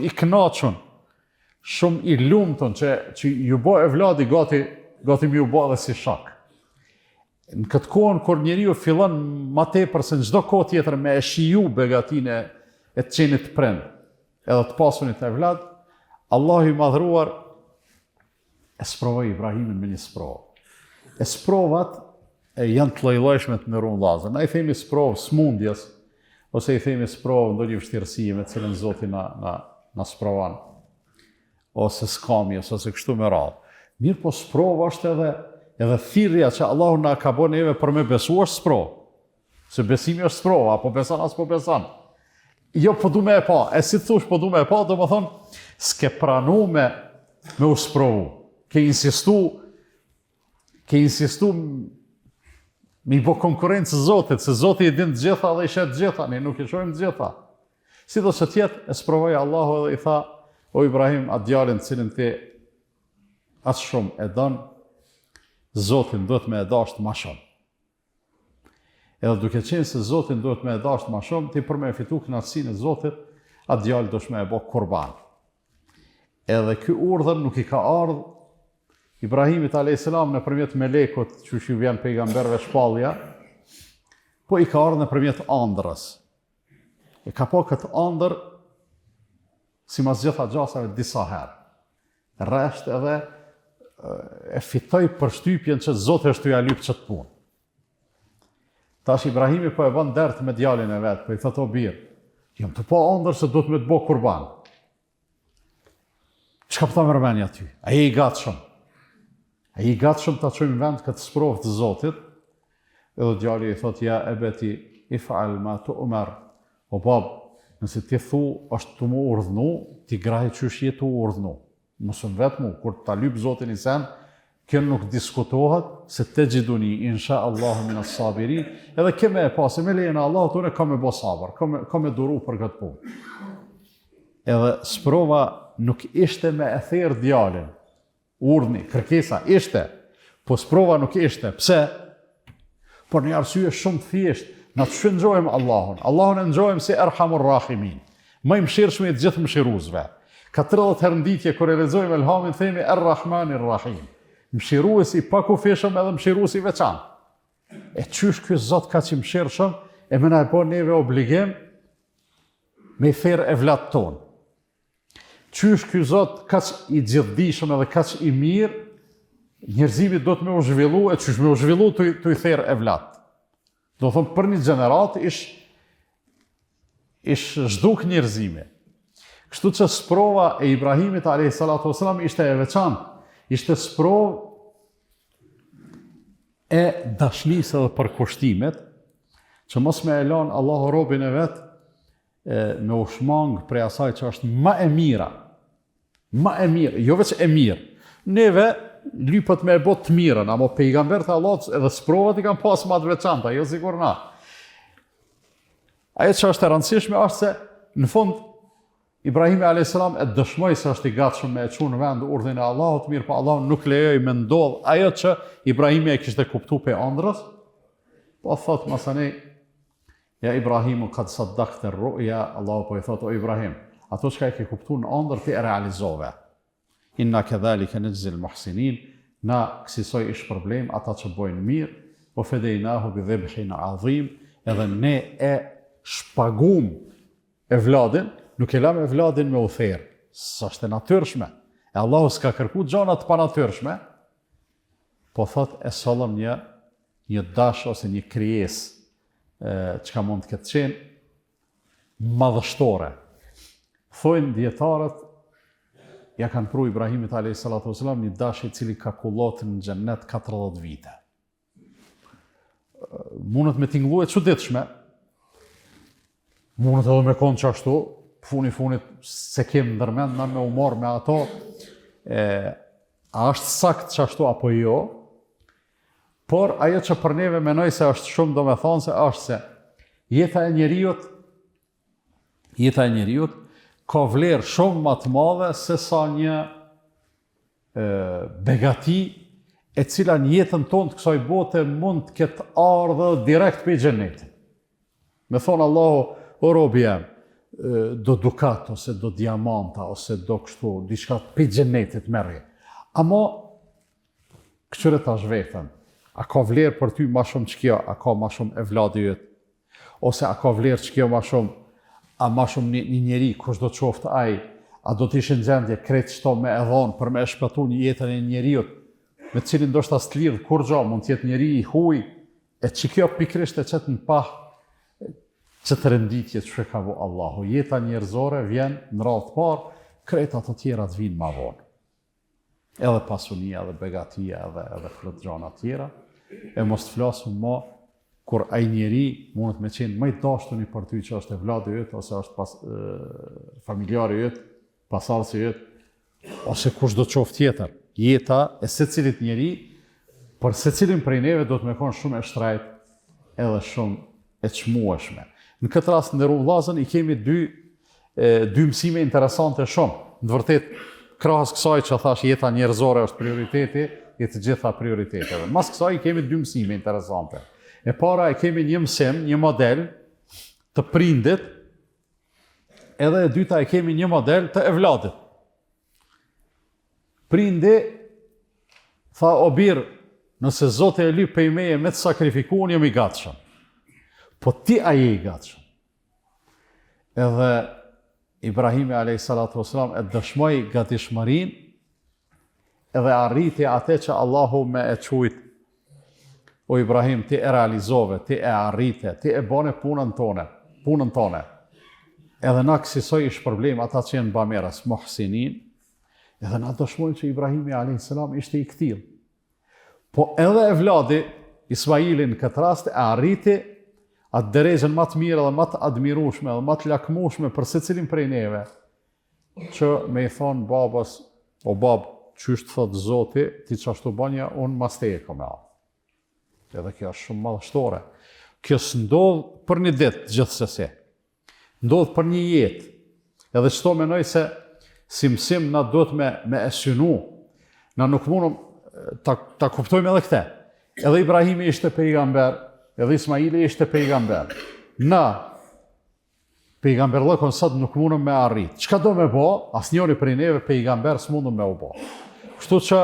i kënaqur, shumë i lumtur që ju bë evladi gati mi u bë edhe si shok. Në këtë kohën kur njeriu fillon më tepër se në çdo kohë tjetër me e shiju begatinë e të qenit prind, edhe të pasunit evlad, Allahu i madhruar e sprovoi Ibrahimin me një sprovë. E sprovat janë të lloj-llojshme të ndërruar vllazër. Na i themi sprovë smundjes, ose i themi sprovë ndonjë vështirësie me të cilën Zoti na sprovon, ose skamjes, ose kështu me radhë. Mirë po sprova është edhe thirrja që Allahu na ka bërë neve për me besu është sprovë. Se besimi është sprova, apo beson as po beson. Jo, po du me e pa. E si të thush, po du me e pa, do më thonë, s'ke pranu me u sprovu. Ke insistu me i bo konkurencë Zotit, se Zotit i din të gjitha dhe i shetë gjitha, ne nuk i shojmë të gjitha. Si do që tjetë, e sprovoj Allahu edhe i tha, o Ibrahim, atë djalin cilin ti atë shumë e dënë, Zotin duhet me e dashtë ma shumë. Edhe duke qenë se Zotin duhet me e dashtë ma shumë, ti për me e fitu kënaqësinë e Zotit, atë djalë duhet me e bo kurban. Edhe ky urdhër nuk i ka ardhur Ibrahimit a.s. nëpërmjet melekut që ju vjen pejgamberëve shpallja, po i ka ardhur nëpërmjet ëndrrës. E ka pa këtë ëndër simas gjitha gjasave disa herë. Rresht edhe e fitoi përshtypjen që Zoti është t'u ja lyp ç't punë. Tash Ibrahimi po e bën dert me djalin e vet, po i thotë o birr, jam të pa ëndër se do të më të bë kurban. Çka po më rëmeni aty? Ai i gatshëm. Ai i gatshëm ta çojmë në vend këtë sprovë të Zotit. Edhe djali i thotë ja ebeti if'al ma tu'mar. O bab, nëse ti thu është të më urdhnu, ti grahi qysh je të urdhnu. Mosëm vetëm kur ta lyp Zotin i sen, kjo nuk diskutohet se te gjiduni insha Allahu min as-sabirin, edhe keme e pasi me lejën e Allahut unë kam me bo sabër, kam me duru për këtë punë. Edhe sprova nuk ishte me e therë djalin, urdhni, kërkesa ishte, po sprova nuk ishte. Pse? Por një arsye shumë thjesht, na të shëngjojmë Allahun. Allahun e ngjojmë si Erhamur Rahimin, më i mëshirshëm i të gjithë mëshiruesve. Ka 30 herë nditje kur e lexojmë Elhamin themi Errahmanir Rahim. Mëshiruesi pa kufishëm edhe mëshiruesi i veçantë. E qysh ky Zot kaq i mëshirshëm e më na e bën neve obligim me i therr evlat ton. Qysh ky Zot kaq i gjithdijshëm edhe kaq i mirë, njerëzimi do të më u zhvillu, e qysh më u zhvillu të i therr evlat. Do thonë për një gjenerat ish zhduk njerëzimi. Kështu që sprova e Ibrahimit a.s. ishte e veçantë. Ishte sprovë e dashnisë edhe përkushtimit, që mos me e lanë Allahu robin e vetë me u shmang prej asaj që është ma e mira. Ma e mirë, jo veç e mirë. Neve lypët me e bot të mirën, amo pejgambert e Allah edhe sprovat i kanë pas ma të veçanta, jo sikur na. Ajo që është e rëndësishme është se, në fund, Ibrahimi a.s. e dëshmoj se është i gatshëm me e çu në vend urdhën e Allahut, mirë po Allah nuk lejoi me ndodh ajo që Ibrahimi e kishte kuptuar pe ëndrës. Po thot masani ja Ibrahimu qad saddaqta ar-ru'ya, Allahu po i thot o Ibrahim, ato çka e ke kuptuar në ëndër ti e realizove. Inna kadhalika najzi al-muhsinin, na kësaj ish problem ata që bojnë mirë, o fedejnahu bi dhibhin azim, edhe ne e shpagum e vladin. Nuk e lam e vladin me u therë, së është e natyrshme. E Allahu s'ka kërku gjanat pa natyrshme, po thot e sollëm një dash ose një krijes që ka mund të këtë qenë madhështore. Thojnë djetarët, ja kanë pru Ibrahimit a.s. një dash i cili ka kullot në xhennet 40 vite. Mundet me tinglu e çuditshme, mundet edhe me konë qashtu, funit se kem ndërmend na me umor me ato, a është sakt qashtu apo jo, por ajo që për neve menoj se është shumë do me thonë se është se jeta e njeriut ka vlerë shumë më të madhe se sa një begati e cila në jetën tonë të kësaj bote mund të ketë ardhë direkt për xhenetin. Me thonë Allahu, o robi jam, do dukat, ose do diamanta, ose do kështu, diçka për xhenetit merri. Amo, këqyre tash vetën, a ka vlerë për ty ma shumë që kjo, a ka ma shumë e vladi jëtë, ose a ka vlerë që kjo ma shumë, a ma shumë një njeri, kush do të qoftë aj, a do të ishin gjendje kretë qëto me edhon për me e shpëtu një jetën e njeriut, me cilin do shta s'tlidhë kur gjo, mund tjetë njeri i huj, e që kjo pikrisht e qëtë në pah, që të renditje që ka vo Allahu. Jeta njerëzore vjen në radhë të parë, krejt ato tjera të vinë ma vonë. Edhe pasunia, edhe begatia, edhe plot gjana tjera. E mos të flasëm ma, kur ai njeri mundet me qenë më i dashtuni për ty që është e vladi jëtë, ose është familjari jëtë, pasarësi jëtë, ose kush do të qoftë tjetër. Jeta e secilit njeri, për secilin prej neve do të me konë shumë e shtrajt, edhe shumë e çmueshme. Në këtë rast, ndërru vllazën, i kemi dy mësime interesante shumë. Në të vërtet, krahas kësaj që thash jeta njerëzore është prioriteti, i të gjitha prioriteteve. Mas kësaj i kemi dy mësime interesante. E para e kemi një mësim, një model të prindit, edhe e dyta e kemi një model të evladit. Prindi Tha, o birë, nëse Zoti e lyp pej meje me të sakrifikuar, jam i gatshëm. Po ti a je i gatshëm? Edhe Ibrahimi a.s. e dëshmoi gatishmërinë, edhe arriti atë që Allahu me e qujt. O Ibrahim, ti e realizove, ti e arrite, ti e bane punën tone. Edhe na kësisoj ish problem ata që jenë bameras, muhsinin, edhe na dëshmojnë që Ibrahimi a.s. ishte i këtil. Po edhe e vladi, Ismailin në këtë rast, e arriti atë derejën më të mirë dhe më të admirueshme dhe më të lakmueshme për secilin prej neve, që me i thonë babas, o babë, qysh të thotë Zoti, ti qashtu banja, unë mas te e kom e avë. Edhe kjo është shumë madhështore. Kjo s'ndodh për një ditë gjithsesi. Ndodh për një jetë. Edhe qëto menoj se si mësim na duhet me e synu. Na nuk mundum ta kuptojmë edhe këte. Edhe Ibrahimi ishte pejgamber, edhe Ismaili ishte pejgamber. Na, pejgamberllëkon sot nuk mundum me arrit. Çka do me bo? Asnjëri prej neve pejgamber s'mundum me u bo. Kështu që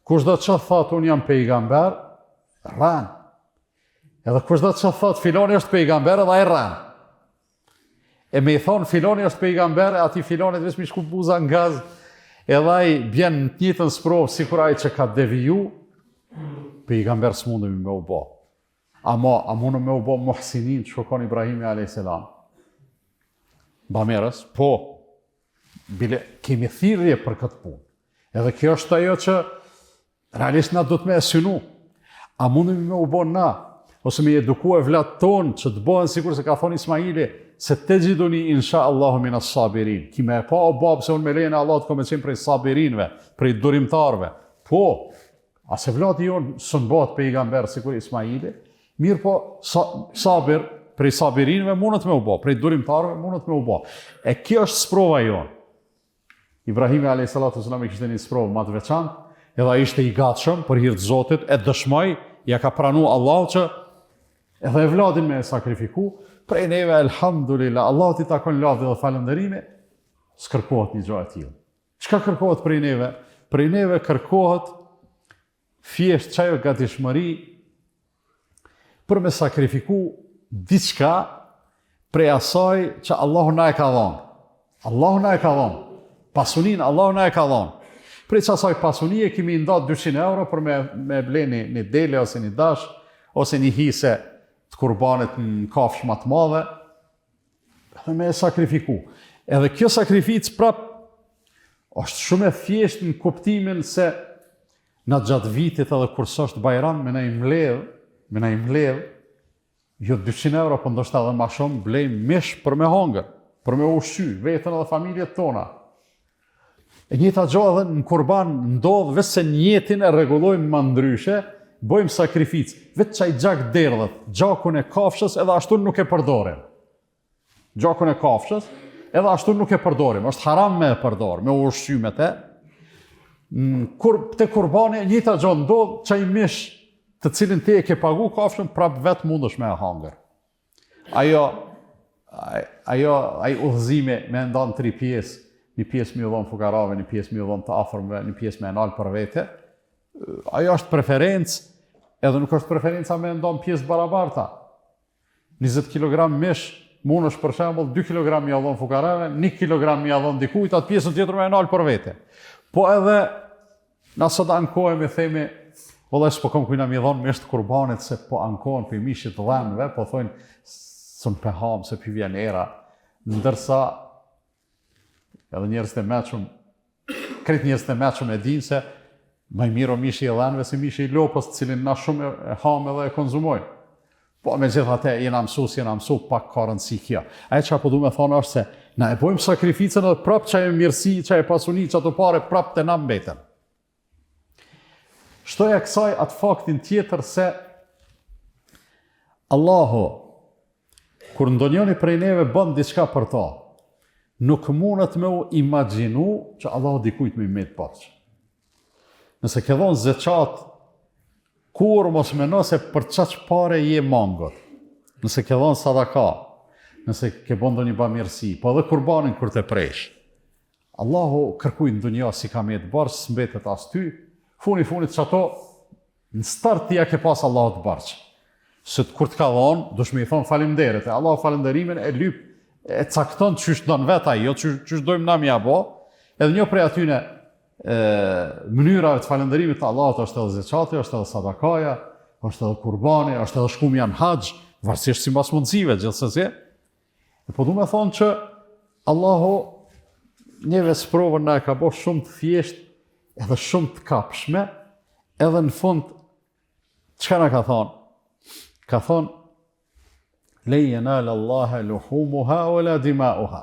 kushdo që thot unë jam pejgamber, rran. Edhe kushdo që thot filoni është pejgamber, edhe ai rran. E me i thonë filoni është pejgamber, ati filoni të vesmi shku buza në gaz, edhe ai bjen në të njëjtën sprovë si kur ai që ka deviju, pejgamber s'mundëm me u bo. A mundëm me u bo muhsinin që kon Ibrahimi a.s. Bamerës, po, bile kemi thirrje për këtë punë. Edhe kjo është ajo që realisht na do të me e synu. A mundëm me u bo na, ose me eduku e vlatë tonë që të bëhen sikur se ka thonë Ismaili, se te gjiduni insha Allahu minas sabirin. Ki me e pa o babë se unë me lejnë Allah të kome qenë prej sabirinve, prej durimtarve. Po, a se vlati jonë së nëbat pejgamber sikur Ismaili, mirë po sabir, prej sabirinve mundët me u bo, prej durimtarve mundët me u bo. E kjo është sprova jonë. Ibrahimi a.s. e kishte një sprovë më të veçantë, edhe ishte i gatshëm për hir të Zotit, e dëshmoj, ja ka pranu Allah që edhe e vladin me sakrifiku, prej neve, elhamdulillah, Allah ti takon lavdi dhe falënderime, s'kërkohet një gjë e tillë. Çka kërkohet prej neve? Prej neve kërkohet thjesht çajo gatishmëri për me sakrifiku diçka prej asaj që Allahu na e ka dhënë. Allahu na e ka dhënë. Pasunin Allahu na e ka dhënë. Prej asaj pasunie kemi nda 200 euro për me bleni një dele ose një dash, ose një hise të kurbanit në kafsh më të madhe, dhe me sakrifiku. Edhe kjo sakrificë prap është shumë e thjeshtë në kuptimin se në gjatë vitit edhe kur s'është Bajram, me na i mbledh, jo 200 euro, po ndoshta edhe më shumë, blejmë mish për me hongër, për me ushqy, vetën edhe familjet tona. E njëta gjë edhe në kurban ndodh vetë se njetin e rregullojmë më ndryshe, bëjmë sakrificë. Vetë çaj gjak derdhët, gjakun e kafshës edhe ashtu nuk e përdorim. Gjakun e kafshës edhe ashtu nuk e përdorim. Është haram me e përdor, me ushqy me te. Te kurbani njëta gjë ndodh, çaj mish të cilin ti e ke pagu kafshën, prap vetë mundesh me e hangër. Ai udhëzimi me ndan 3 pjesë. Një pjesë më dhon fukarave, një pjesë më dhon të afërmve, një pjesë më nal për vete. Ajo është preferencë, edhe nuk është preferenca me ndan pjesë barabarta. 20 kg mish, mundesh për shembull 2 kg më dhon fukarave, 1 kg më dhon dikujt, atë pjesën tjetër më nal për vete. Po edhe na sot ankohemi, themi, vëllai s'po kam kujna më dhon mish të kurbanit se po ankohen për mishit të dhënve, po thonë son peham se pi vjen era, ndërsa edhe njerëzit e meqëm, kretë njerëzit e meqëm e dinë se më i mirë o mishi i dhenve se mishi i lopës, cilin na shumë e hamë dhe e konzumojnë. Po me gjithë atë jena mësu pak ka rëndësi kjo. Ajo që po du me thonë është se na e bojmë sakrificën edhe prapë që e mirësi, që e pasuni, që ato pare prapë të na mbeten. Shtoja kësaj atë faktin tjetër se Allahu, kur ndonjëri prej neve bën diçka për ta, nuk mundet me u imagjinu që Allah dikujt me i met paç. Nëse ke dhon zeqat, kur mos meno se për çaq pare je mangot. Nëse ke dhon sadaka, nëse ke bën ndonjë bamirësi, po edhe kurbanin kur të presh. Allahu kërkuj në dunja si ka me të barë, s'mbetet as ty, funit që ato në start t'ja ke pas Allahu të barqë. Se kur të ka dhonë, dush me i thonë falimderit, e Allahu falenderimin e lyp, e cakton qysh don vetë ajo, qysh dojmë na mja bo, edhe një prej atyne mënyrave të falenderimit të Allahut është edhe zeqati, është edhe sadakaja, është edhe kurbani, është edhe shkumja në haxh, varësisht sipas mundësive gjithsesi. Po du me thonë që Allahu njëve sprovën na e ka bo shumë të thjesht edhe shumë të kapshme, edhe në fund çka na ka thonë? Ka thonë "Len yanala Allaha luhumuha wala dima'uha".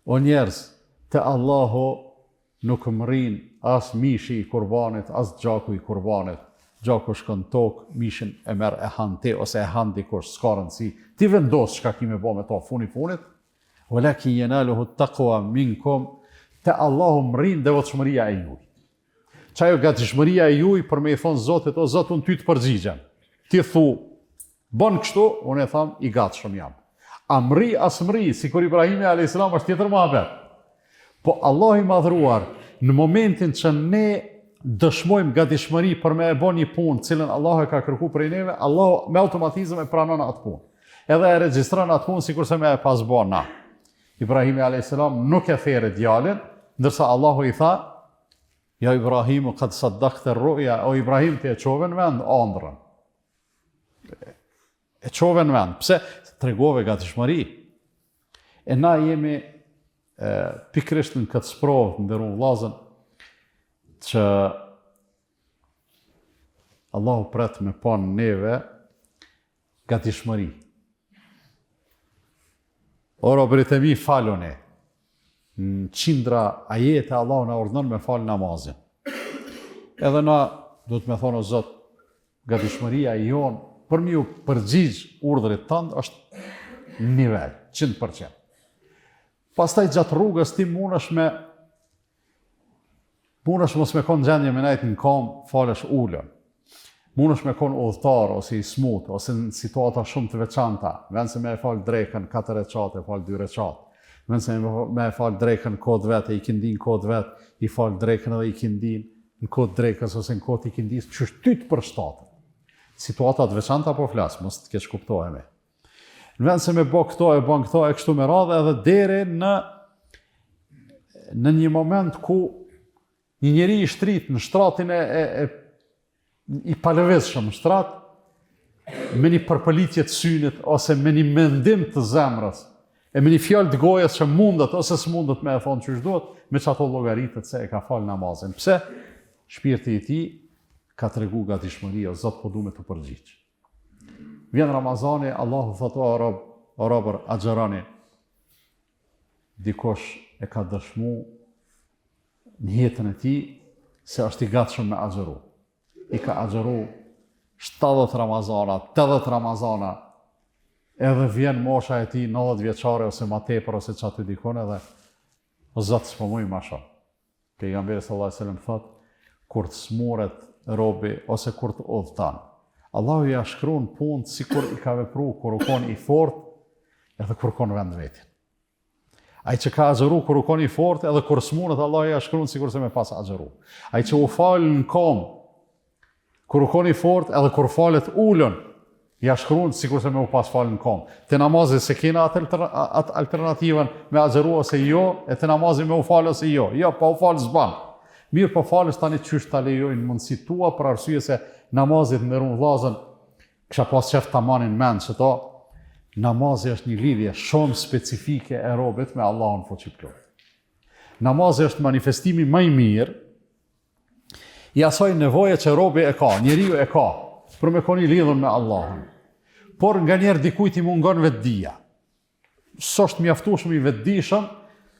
O njerëz, te Allahu nuk mrin as mishi i kurbanit, as gjaku i kurbanit. Gjaku shkon tokë, mishin e merr e han ti ose e han dikush, s'ka rëndësi. Ti vendos çka ki me bë me to funit. Walakin yanaluhu at-taqwa minkum. Te Allahu mrin devotshmëria e juaj. Çajo gatishmëria e juaj për me i thonë Zotit, o Zot, unë ty të përgjigjem. Ti thu, bën kështu, unë e tham, i gatshëm jam. A mri, as mri, si kur Ibrahimi a.s. është tjetër muhabet. Po Allah i madhruar, në momentin që ne dëshmojmë gatishmëri për me e bo një punë, cilën Allah e ka kërku prej neve, Allah me automatizëm e pranon atë punë. Edhe e regjistron atë punë si kurse me e pas bo na. Ibrahimi a.s. nuk e there djalin, ndërsa Allahu i tha, ja Ibrahimu qad saddaqta ar-ru'ya, o Ibrahim ti e çove në vend ëndrrën. E çove në vend. Pse? Tregove gatishmëri. E na jemi pikrisht në këtë sprovë, nderuar vëllezër, që Allahu pret me pa në neve gatishmëri. O robërit e mi, faluni. Në qindra ajete Allahu na urdhënon me fal namazin. Edhe na do të me thonë o Zot, gatishmëria jonë për mi u përgjigj urdhrit tënd është në nivel 100%. Pastaj gjatë rrugës ti mundesh mos me kon gjendje me nejt në kam, falesh ulën. Mundesh me kon udhëtar ose i smut ose në situata shumë të veçanta, vend se me e fal drekën 4 recate, fal 2 recate. Vend se me e fal drekën kod vet, i kindin kod vet, i fal drekën edhe i kindin në kod drekës ose në kod i kindis, që është ty të përshtatë. Situatat veçanta po flas, mos të keq kuptohemi. Në vend se me bë këto e bën këto e kështu me radhë edhe deri në një moment ku një njeri i shtrit në shtratin i palëvizshëm në shtrat, me një përpëlitje të synit ose me një mendim të zemrës, e me një fjalë të gojës që mundet ose s'mundet me e thonë ç'është duhet, me çato llogaritet se e ka fal namazin. Pse? Shpirti i tij ka tregu gatishmëri, o Zot, po du me të përgjigj. Vjen Ramazani, Allahu thotë o robër, agjerani. Dikush e ka dëshmu në jetën e tij se është i gatshëm me agjeru. I ka agjeru 70 Ramazana, 80 Ramazana, edhe vjen mosha e tij 90 vjeçare ose ma tepër ose çaty dikon edhe o Zot, s'po muj ma shoh. Pejgamberi sallallahu alajhi wasallam thotë, kur të smuret robi ose kur të udhëton, Allahu ja shkruan punë sikur i ka vepruar kur u kon i fortë edhe kur kon vend vetin. Ai që ka agjeru kur u kon i fortë edhe kur smuret, Allahu ja shkruan sikur se me pas agjeru. Ai që u fal në kom kur u kon i fortë edhe kur falet ulën, ja shkruan sikur se me u pas fal në kom. Te namazi se kena atë alternativën me agjeru ose jo, e te namazi me u fal ose jo. Jo, pa u fal s'ban. Mirë po falës tani qysh ta lejojnë mundësi tua për arsye se namazit nderuar vllazën, kisha pas qef tamanin mend se to, namazi është një lidhje shumë specifike e robit me Allahun fuqiplot. Namazi është manifestimi më i mirë i asaj nevoje që robi e ka, njeriu e ka, për me koni lidhur me Allahun. Por nga njerë dikujt i mungon vetdia. S'është mjaftueshëm i vetdijshëm,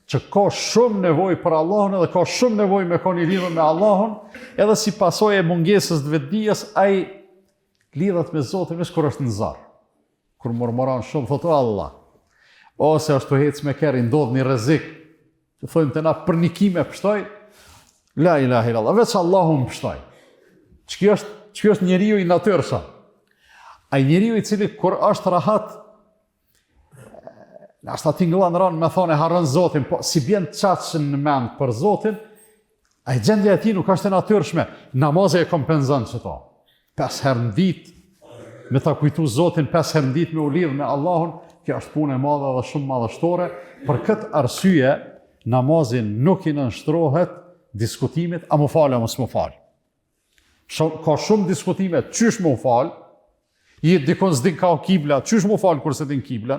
që ka shumë nevojë për Allahun edhe ka shumë nevojë me koni lidhur me Allahun, edhe si pasojë e mungesës të vetdijes, ai lidhet me Zotin veç kur është në zar. Kur murmuron shumë, thotë Allah. Ose është të hec me kerë, ndodh një rrezik, të thojmë të na për një kime pështoj, la ilaha illallah, veç Allahun pështoj. Ç'ky është njeriu i natyrshëm. Ai njeriu i cili kur është rahat, ashta tingëllan rënë me thone harën Zotin, po si bjen qaqën në mend për Zotin, Ai gjendja e tij nuk është e natyrshme. Namazi e kompenzon çto. 5 herë në ditë me ta kujtu Zotin, 5 herë në ditë me u lidh me Allahun, kjo është punë e madhe dhe shumë madhështore. Për këtë arsye, namazi nuk i nënshtrohet diskutimit, a më fal, a mos më fal. Ka shumë diskutime, çysh më fal, dikon s'din ka kibla, çysh më fal kur s'din kibla,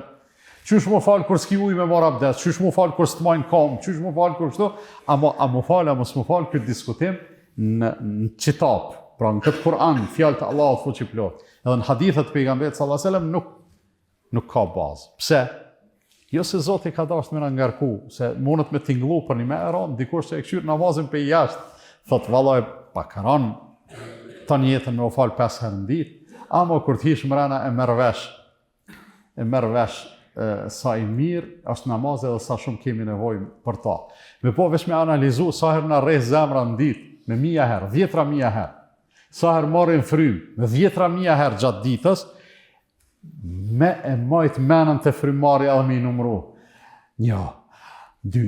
çysh më fal kur s'ki ujë me marr abdes, çysh më fal kur s'tmajn kam, çysh më fal kur kështu, a më fal, a mos më fal, këtë diskutim në kitab, pra në këtë Kur'an, fjalët e Allahut fuqiplot. Edhe në hadithet pejgamberit sallallahu alajhi wasallam nuk ka bazë. Pse? Jo se Zoti ka dashur me na ngarku, se mundet me tingëllu për një më e rënd, dikush që e këshyr namazin për jashtë, thot vallai pa karan tani jetën me u fal 5 herë në ditë, ama kur të hish mrena e merr vesh sa i mirë është namazi dhe sa shumë kemi nevojë për ta. Me po veç me analizu sa herë na rreh zemra në ditë, me 1000 herë, 10.000 herë. Sa herë marrim frym, me 10.000 herë gjatë ditës, me e majt menën të frymarrja edhe me i numru. 1, 2,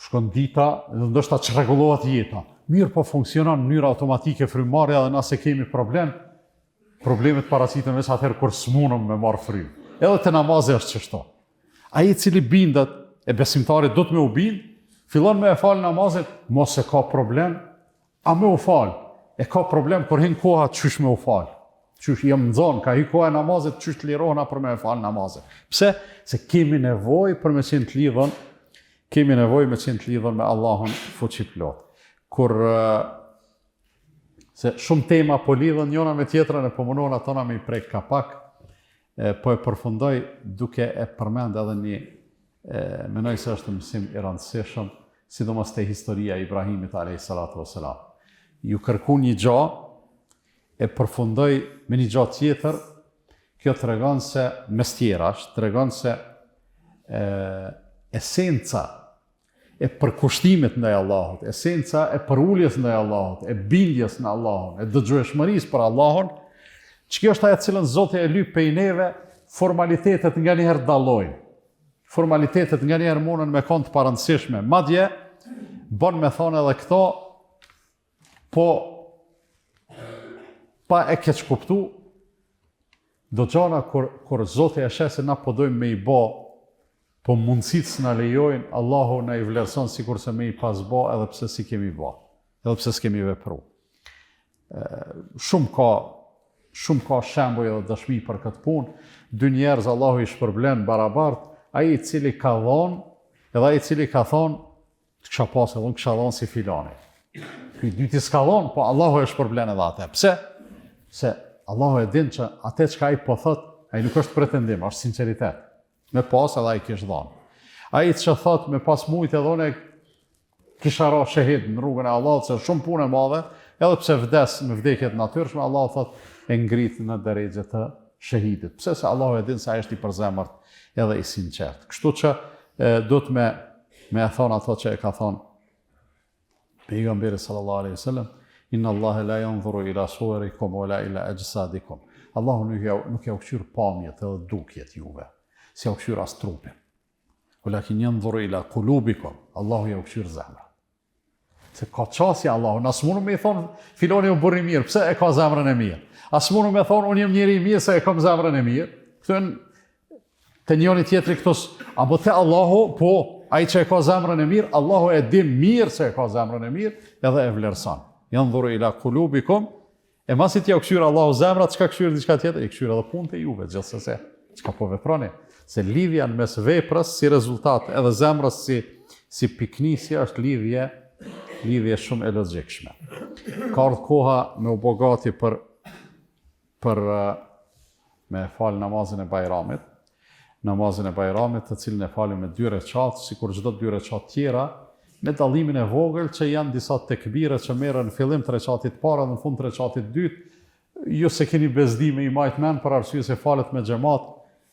shkon dita, dhe ndoshta çrregullohet jeta. Mirë po funksionon në mënyrë automatike frymarrja dhe nëse kemi problemet paraqiten veç atëherë kur s'munëm me marr frym. Edhe te namazi është çështo. Ai i cili bindet, e besimtari do të me u bind, fillon me e fal namazin, mos e ka problem, a me u fal. E ka problem kur hin koha çysh me u fal. Çysh jam në zonë, ka hi koha e namazit, çysh të lirohna për me e fal namazin. Pse? Se kemi nevojë për me qenë të lidhën, kemi nevojë me qenë të lidhën me Allahun fuqiplot. Kur se shumë tema po lidhen njëna me tjetrën e po mundohen atona me i prek kapak, po e përfundoj duke e përmend edhe një, menoj se është mësim i rëndësishëm, sidomos te historia e Ibrahimit alayhis salatu wassalam. Ju kërku një gjë, e përfundoj me një gjë tjetër, kjo tregon se mes tjerash, tregon se esenca e përkushtimit ndaj Allahut, esenca e përuljes ndaj Allahut, e bindjes në Allahun, e dëgjueshmërisë për Allahun, që është ajo cilën Zoti e lyp pej neve, formalitetet nganjëherë dallojnë. Formalitetet nganjëherë mundën me qenë të parëndësishme. Madje bën me thonë edhe këto, po pa e keq kuptu, do gjana kur Zoti e sheh se na po dojmë me i bë, po mundësit s'na lejojnë, Allahu na i vlerëson sikur se me i pas bë, edhe pse si kemi bë, edhe pse s'kemi vepru. Shumë ka shembuj edhe dëshmi për këtë punë. 2 njerëz Allahu i shpërblen barabart, ai i cili ka dhënë, edhe ai i cili ka thonë, kisha pas edhe unë kisha dhënë si filani. Ky dyti s'ka dhënë, po Allahu e shpërblen edhe atë. Pse? Se Allahu e din që atë çka ai po thot, ai nuk është pretendim, është sinqeritet. Me pas edhe ai kish dhënë. Ai që thot me pas mujt edhe unë kisha ra shahid në rrugën e Allahut, se shumë punë e madhe, edhe pse vdes me vdekje të natyrshme, Allahu thot e ngrit në drejtë të shahidit. Pse? Se Allahu e din se ai është i përzemërt edhe i sinqert. Kështu që do të me e thonë ato që e ka thonë pejgamberi sallallahu alaihi wasallam, inna Allahe la yanzuru ila suwarikum wala ila ajsadikum. Allahu nuk ja u këshyr pamjet edhe dukjet juve, si ja u këshyr as trupin. Walakin yanzuru ila qulubikum. Allahu ja u këshyr zemrën. Se ka qasja Allahu, as mundu me i thonë filoni u burri mirë, pse e ka zemrën e mirë. As mundu me thonë unë jem njeri i mirë se e kam zemrën e mirë. Këtën të njëri tjetri këtos, apo te Allahu, po, ai që e ka zemrën e mirë, Allahu e din mirë se e ka zemrën e mirë, edhe e vlerëson. Yanzuru ila qulubikum, e masi t'ja u këshyr Allahu zemrat, çka këshyr diçka tjetër, i këshyr edhe punët e juve, gjithsesi. Çka po veproni? Se lidhja në mes veprës si rezultat, edhe zemrës si piknisje është lidhje shumë e logjikshme. Ka ardhur koha me u bogati për me fal namazin e Bajramit. Namazin e Bajramit, të cilën e falim me 2 rekat, sikur çdo 2 rekat tjera, me dallimin e vogël që janë disa tekbire që merren në fillim të rekatit parë dhe në fund të rekatit dytë. Ju se keni bezdi me i majt men për arsye se falet me xhamat,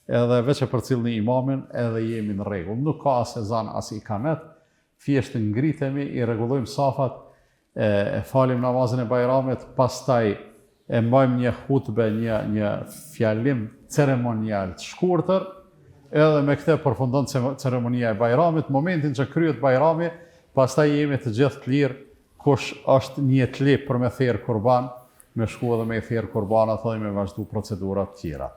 edhe veç e përcillni imamin, edhe jemi në rregull. Nuk ka as ezan as ikamet. Thjesht ngritemi, i rregullojmë safat, e falim namazin e Bajramit, pastaj e mbajmë një hutbe, një fjalim ceremonial të shkurtër, edhe me këtë përfundon ceremonia e Bajramit. Momentin që kryhet Bajrami, pastaj jemi të gjithë të lirë kush është një të lep për me therë kurban, me shku edhe me i therë kurban, ato dhe me vazhdu procedurat tjera.